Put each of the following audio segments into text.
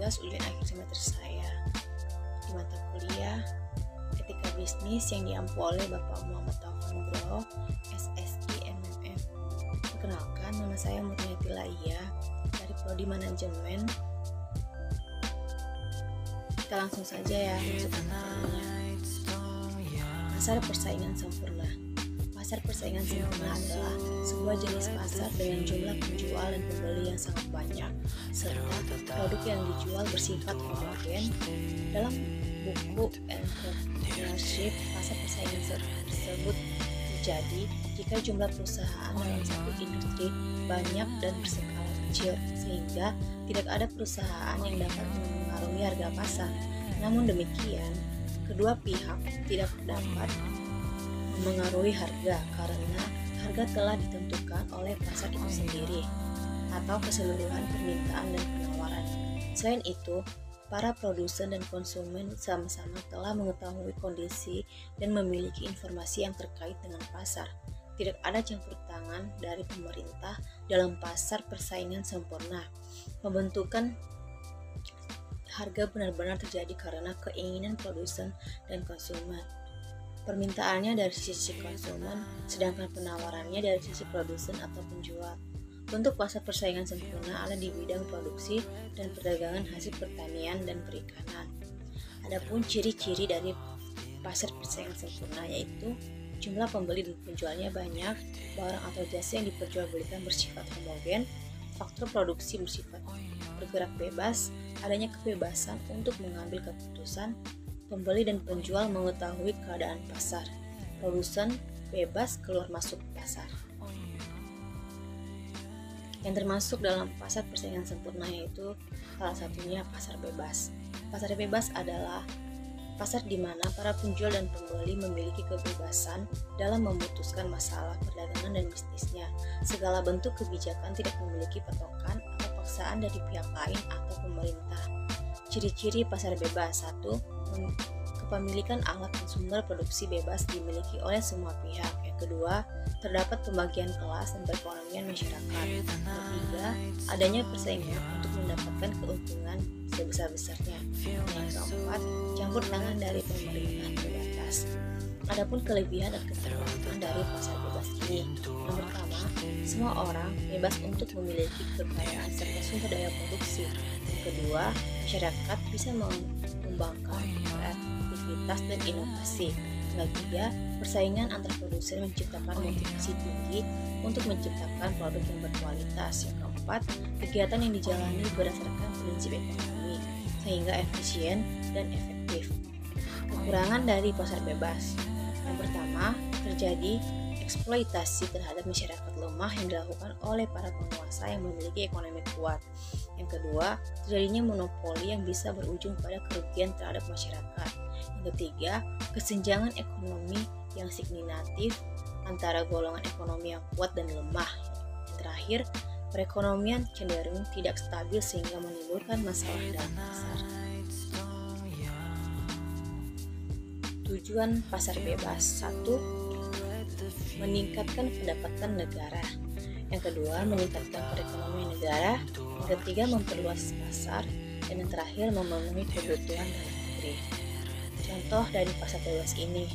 tugas ujian akhir semester saya di mata kuliah Etika Bisnis yang diampu oleh Bapak Muhammad Taufan Nugroho, SSI MMM. Perkenalkan, nama saya Murniati Laia dari Prodi Manajemen. Kita langsung saja ya masuk ke materinya. Pasar persaingan sempurna. Pasar persaingan sempurna adalah sebuah jenis pasar dengan jumlah penjual dan pembeli yang sangat banyak, serta produk yang dijual bersifat homogen. Dalam buku Entrepreneurship, pasar persaingan tersebut terjadi jika jumlah perusahaan dalam satu industri banyak dan berskala kecil, sehingga tidak ada perusahaan yang dapat mengaruhi harga pasar. Namun demikian, kedua pihak tidak dapat mengaruhi harga karena harga telah ditentukan oleh pasar itu sendiri atau keseluruhan permintaan dan penawaran. Selain itu, para produsen dan konsumen sama-sama telah mengetahui kondisi dan memiliki informasi yang terkait dengan pasar. Tidak ada campur tangan dari pemerintah dalam pasar persaingan sempurna. Pembentukan harga benar-benar terjadi karena keinginan produsen dan konsumen. Permintaannya dari sisi konsumen, sedangkan penawarannya dari sisi produsen atau penjual. Bentuk pasar persaingan sempurna ada di bidang produksi dan perdagangan hasil pertanian dan perikanan. Adapun ciri-ciri dari pasar persaingan sempurna yaitu jumlah pembeli dan penjualnya banyak, barang atau jasa yang diperjualbelikan bersifat homogen, faktor produksi bersifat bergerak bebas, adanya kebebasan untuk mengambil keputusan, pembeli dan penjual mengetahui keadaan pasar, produsen bebas keluar masuk pasar. Yang termasuk dalam pasar persaingan sempurna yaitu salah satunya pasar bebas. Pasar bebas adalah pasar di mana para penjual dan pembeli memiliki kebebasan dalam memutuskan masalah perdagangan dan bisnisnya. Segala bentuk kebijakan tidak memiliki patokan atau paksaan dari pihak lain atau pemerintah. Ciri-ciri pasar bebas: 1. Kepemilikan alat dan sumber produksi bebas dimiliki oleh semua pihak. Yang kedua, terdapat pembagian kelas dan perekonomian masyarakat. Ketiga, adanya persaingan untuk mendapatkan keuntungan sebesar-besarnya. Yang keempat, campur tangan dari pemerintah terbatas. Adapun kelebihan dan kekurangan dari pasar bebas ini: yang pertama, semua orang bebas untuk memiliki kekayaan serta sumber daya produksi. Yang kedua, masyarakat bisa mengembangkan kreativitas dan inovasi. Yang ketiga, persaingan antar produsen menciptakan motivasi tinggi untuk menciptakan produk yang berkualitas. Yang keempat, kegiatan yang dijalani berdasarkan prinsip ekonomi sehingga efisien dan efektif. Kekurangan dari pasar bebas: yang pertama, terjadi eksploitasi terhadap masyarakat lemah yang dilakukan oleh para penguasa yang memiliki ekonomi kuat. Yang kedua, terjadinya monopoli yang bisa berujung pada kerugian terhadap masyarakat. Yang ketiga, kesenjangan ekonomi yang signifikan antara golongan ekonomi yang kuat dan lemah. Yang terakhir, perekonomian cenderung tidak stabil sehingga menimbulkan masalah dalam pasar. Tujuan pasar bebas: 1. Meningkatkan pendapatan negara. Yang kedua, meningkatkan perekonomian negara. Yang ketiga, memperluas pasar. Dan yang terakhir, memenuhi kebutuhan dalam negeri. Contoh dari pasar bebas ini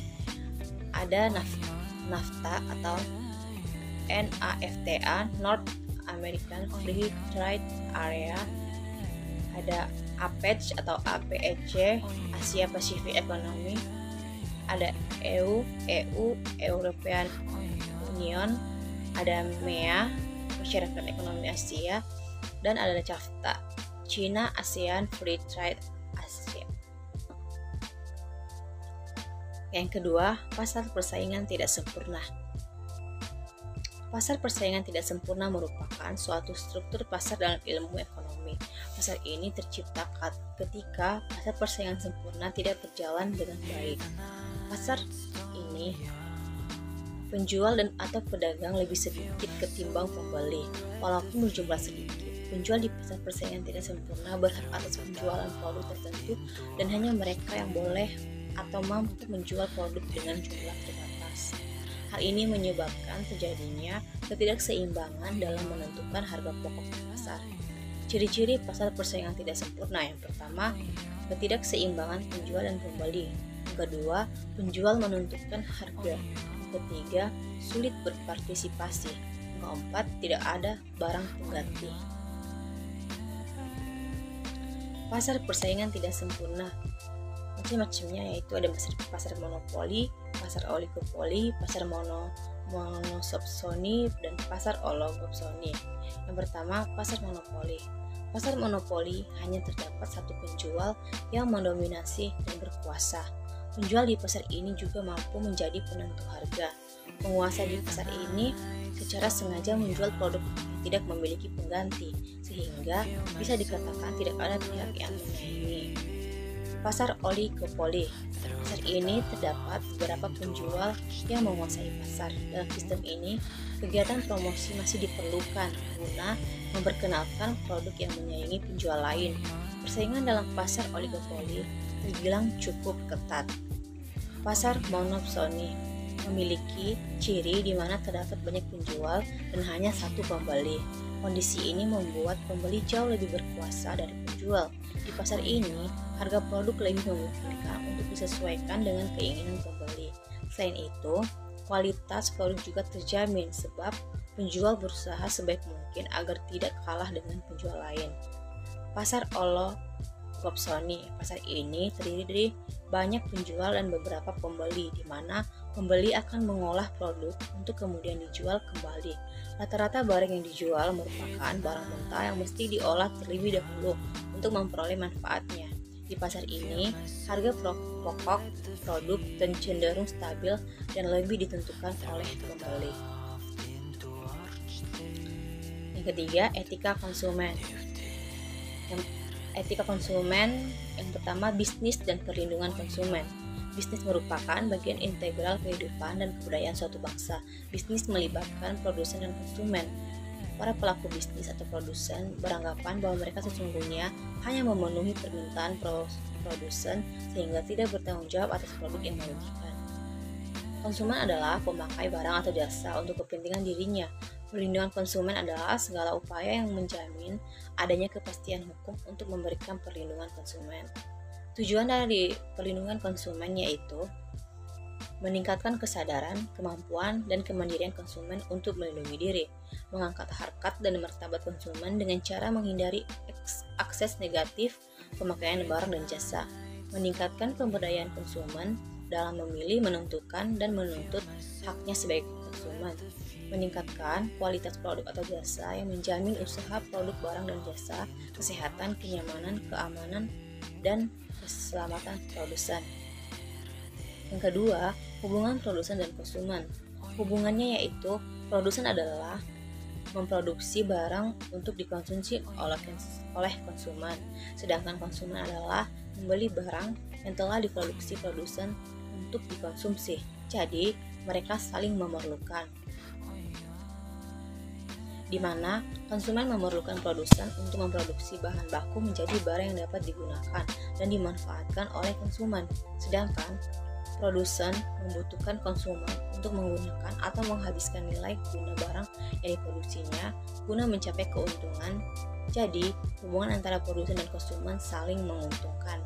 ada NAFTA atau NAFTA, North American Free Trade Area, ada APEC atau APEC, Asia Pacific Economy, ada EU, European Union, ada MEA, Masyarakat Ekonomi Asia, dan ada CAFTA, China ASEAN Free Trade Asia. Yang kedua, pasar persaingan tidak sempurna. Pasar persaingan tidak sempurna merupakan suatu struktur pasar dalam ilmu ekonomi. Pasar ini tercipta ketika pasar persaingan sempurna tidak berjalan dengan baik. Pasar ini, penjual dan atau pedagang lebih sedikit ketimbang pembeli. Walaupun berjumlah sedikit, penjual di pasar persaingan tidak sempurna berhak atas penjualan produk tertentu dan hanya mereka yang boleh atau mampu menjual produk dengan jumlah terbatas. Hal ini menyebabkan terjadinya ketidakseimbangan dalam menentukan harga pokok di pasar. Ciri-ciri pasar persaingan tidak sempurna: yang pertama, ketidakseimbangan penjual dan pembeli. Yang kedua, penjual menentukan harga. Yang ketiga, sulit berpartisipasi. Yang keempat, tidak ada barang pengganti. Pasar persaingan tidak sempurna macam-macamnya, yaitu ada pasar monopoli, pasar oligopoli, pasar monosopsoni, dan pasar oligopsoni. Yang pertama, pasar monopoli. Pasar monopoli hanya terdapat satu penjual yang mendominasi dan berkuasa. Penjual di pasar ini juga mampu menjadi penentu harga. Penguasa di pasar ini secara sengaja menjual produk yang tidak memiliki pengganti, sehingga bisa dikatakan tidak ada pihak yang menyaingi. Pasar oligopoli. Pasar ini terdapat beberapa penjual yang menguasai pasar. Dalam sistem ini, kegiatan promosi masih diperlukan guna memperkenalkan produk yang menyaingi penjual lain. Persaingan dalam pasar oligopoli terbilang cukup ketat. Pasar monopsoni memiliki ciri di mana terdapat banyak penjual dan hanya satu pembeli. Kondisi ini membuat pembeli jauh lebih berkuasa dari penjual. Di pasar ini, harga produk lebih memungkinkan untuk disesuaikan dengan keinginan pembeli. Selain itu, kualitas produk juga terjamin sebab penjual berusaha sebaik mungkin agar tidak kalah dengan penjual lain. Pasar oligopsoni. Pasar ini terdiri dari banyak penjual dan beberapa pembeli, di mana pembeli akan mengolah produk untuk kemudian dijual kembali. Rata-rata barang yang dijual merupakan barang mentah yang mesti diolah terlebih dahulu untuk memperoleh manfaatnya. Di pasar ini, harga pokok produk cenderung stabil dan lebih ditentukan oleh pembeli. Yang ketiga, etika konsumen. Etika konsumen yang pertama, bisnis dan perlindungan konsumen. Bisnis merupakan bagian integral kehidupan dan kebudayaan suatu bangsa. Bisnis melibatkan produsen dan konsumen. Para pelaku bisnis atau produsen beranggapan bahwa mereka sesungguhnya hanya memenuhi permintaan produsen sehingga tidak bertanggung jawab atas produk yang merugikan. Konsumen adalah pemakai barang atau jasa untuk kepentingan dirinya. Perlindungan konsumen adalah segala upaya yang menjamin adanya kepastian hukum untuk memberikan perlindungan konsumen. Tujuan dari perlindungan konsumen yaitu meningkatkan kesadaran, kemampuan, dan kemandirian konsumen untuk melindungi diri, mengangkat harkat dan martabat konsumen dengan cara menghindari akses negatif pemakaian barang dan jasa, meningkatkan pemberdayaan konsumen dalam memilih, menentukan, dan menuntut haknya sebagai konsumen, meningkatkan kualitas produk atau jasa yang menjamin usaha produk barang dan jasa, kesehatan, kenyamanan, keamanan, dan keselamatan produsen. Yang kedua, hubungan produsen dan konsumen. Hubungannya yaitu produsen adalah memproduksi barang untuk dikonsumsi oleh konsumen, sedangkan konsumen adalah membeli barang yang telah diproduksi produsen untuk dikonsumsi. Jadi, mereka saling memerlukan, di mana konsumen memerlukan produsen untuk memproduksi bahan baku menjadi barang yang dapat digunakan dan dimanfaatkan oleh konsumen, sedangkan produsen membutuhkan konsumen untuk menggunakan atau menghabiskan nilai guna barang yang diproduksinya guna mencapai keuntungan. Jadi, hubungan antara produsen dan konsumen saling menguntungkan.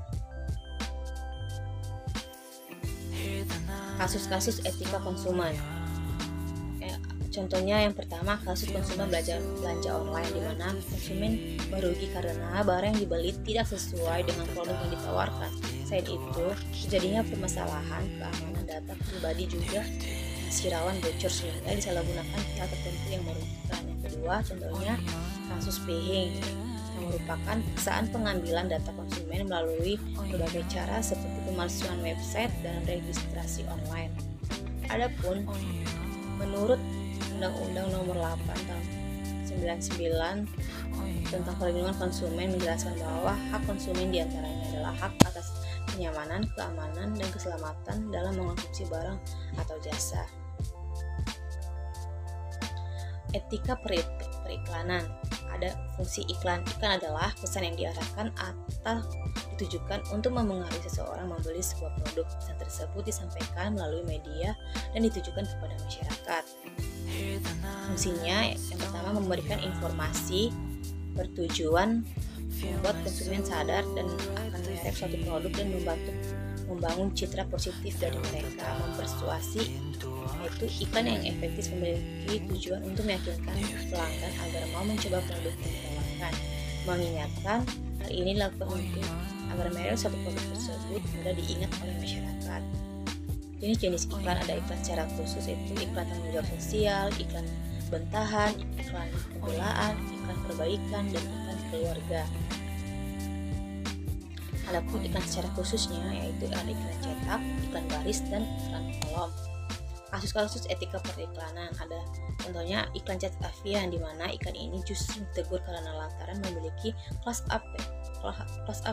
Kasus-kasus etika konsumen. Contohnya yang pertama, kasus konsumen belanja online di mana konsumen merugi karena barang yang dibeli tidak sesuai dengan produk yang ditawarkan. Selain itu, terjadinya permasalahan keamanan data pribadi juga masih rawan bocor sehingga disalahgunakan pihak tertentu yang merugikan. Yang kedua, contohnya kasus phishing yang merupakan paksaan pengambilan data konsumen melalui berbagai cara seperti pemalsuan website dan registrasi online. Adapun menurut Undang-Undang Nomor 8 Tahun 99 tentang perlindungan konsumen menjelaskan bahwa hak konsumen diantaranya adalah hak atas kenyamanan, keamanan, dan keselamatan dalam mengonsumsi barang atau jasa. Etika periklanan. Ada fungsi iklan. Iklan adalah pesan yang diarahkan atau ditujukan untuk memengaruhi seseorang membeli sebuah produk. Pesan tersebut disampaikan melalui media dan ditujukan kepada masyarakat. Fungsinya yang pertama memberikan informasi bertujuan membuat konsumen sadar dan akan merek suatu produk dan membantu membangun citra positif dari mereka. Mempersuasi, yaitu iklan yang efektif memiliki tujuan untuk meyakinkan pelanggan agar mau mencoba produk yang ditawarkan. Mengingatkan, hal ini dilakukan untuk agar merek suatu produk tersebut mudah diingat oleh masyarakat. Jenis-jenis iklan ada iklan secara khusus, yaitu iklan tanggung jawab sosial, iklan bentahan, iklan pembelaan, iklan perbaikan, dan iklan keluarga. Adapun iklan secara khususnya yaitu ada iklan cetak, iklan baris, dan iklan kolom. Kasus-kasus etika periklanan ada contohnya iklan cat Avian, di mana iklan ini justru ditegur karena lantaran memiliki kelas A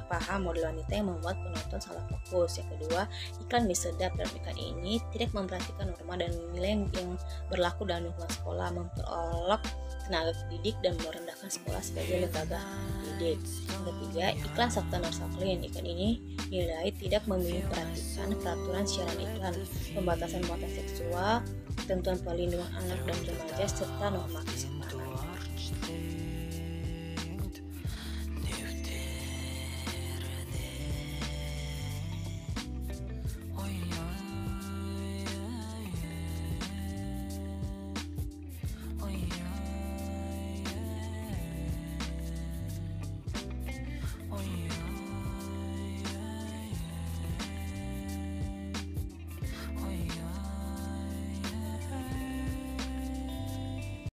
paham model wanita yang membuat penonton salah fokus. Yang kedua, iklan mie sedap. Dalam iklan ini tidak memperhatikan norma dan nilai yang berlaku dalam lingkungan sekolah, memperolok tenaga pendidik dan merendahkan sekolah sebagai lembaga pendidik. Yang ketiga, iklan Softan Norsaklin. Iklan ini nilai tidak memperhatikan peraturan siaran iklan, pembatasan muatan seksual, ketentuan perlindungan anak dan remaja, serta norma kesehatan.